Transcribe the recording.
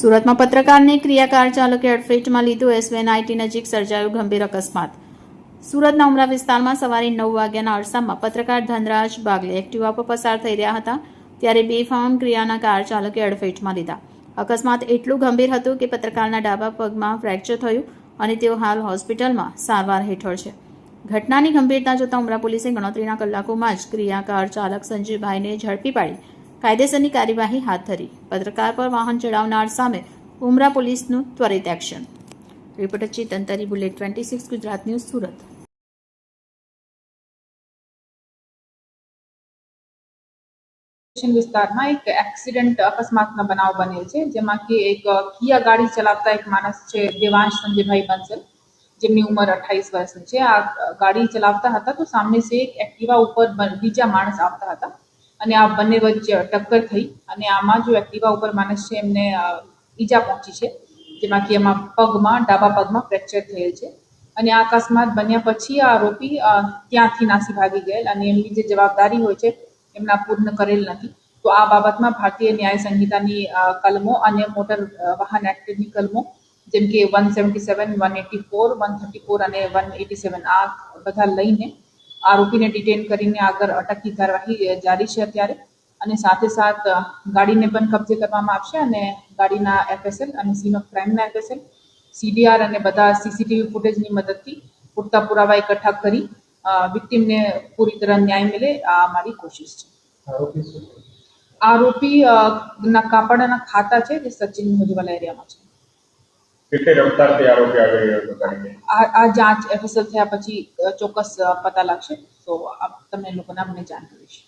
સુરતમાં પત્રકારને ક્રિયાકાર ચાલકે અડફેટમાં લીધો. SVNIT નજીક સર્જાયો ગંભીર અકસ્માત. સુરતના ઉમરા વિસ્તારમાં સવારે 9 વાગ્યાના અરસામાં પત્રકાર ધનરાજ બાગલે એક્ટિવા પર પસાર થઈ રહ્યા હતા ત્યારે બેફામ ક્રિયાના કાર ચાલકે અડફેટમાં લીધા. અકસ્માત એટલું ગંભીર હતું કે પત્રકારના ડાબા પગમાં ફ્રેક્ચર થયું અને તેઓ હાલ હોસ્પિટલમાં સારવાર હેઠળ છે. ઘટનાની ગંભીરતા જોતા ઉમરા પોલીસે ગણતરીના કલાકોમાં જ ક્રિયાકાર ચાલક સંજયભાઈને ઝડપી પાડી કાયદેસરની કાર્યવાહી હાથ ધરી. પત્રકાર પર વાહન ચલાવનાર સામે ઉમરા પોલીસનું ત્વરિત એક્શન. રિપોર્ટર ચેતન તરી, બુલેટ 26 ગુજરાત ન્યૂઝ, સુરત. વિસ્તારમાં એક એક્સિડન્ટ અકસ્માતનો બનાવ બનેલ છે, જેમાં કે એક કિયા ગાડી ચલાવતા એક માણસ છે દેવાંશ સંજયભાઈ બંસલ, જેમની ઉંમર 28 વર્ષની છે. આ ગાડી ચલાવતા હતા તો સામને સે એક એક્ટિવા ઉપર બીજા માણસ આવતા હતા અને આ બંને વચ્ચે ટક્કર થઈ અને આમાં જો એક્ટિવા ઉપર માણસ છે એમને ઈજા પહોંચી છે, જેમાં કે એમાં ડાબા પગમાં ફ્રેક્ચર થયેલ છે. અને આ અકસ્માત બન્યા પછી આ આરોપી ત્યાંથી નાસી ભાગી ગયેલ અને એમની જે જવાબદારી હોય છે એમના પૂર્ણ કરેલ નથી. તો આ બાબતમાં ભારતીય ન્યાય સંહિતાની કલમો અને મોટર વાહન એક્ટની કલમો જેમ કે 177, 184, 134 અને 187 આ બધા લઈને આરોપીને ડિટેન કરીને આગળ અટકની કાર્યવાહી જારી છે અત્યારે. અને સાથે સાથ ગાડીને પણ કબજે કરવામાં આવશે અને ગાડીના FSL અને સીન ઓફ ક્રાઇમના FSL, CDR અને બધા CCTV ફૂટેજની મદદથી પૂરતા પુરાવા એકઠા કરી વિક્ટિમને પૂરી તરહ ન્યાય મળે આ અમારી કોશિશ છે. આરોપી ના કાપડના ખાતા છે જે સચિન મુજવાલા એરિયામાં છે. કેટલી રફતારથી આરોપી આવી રહ્યો હતો ગાડીને? આ જાંચ FSL થયા પછી ચોક્કસ પતા લાગશે, તો તમને લોકોને અમને જાણ કરીશ.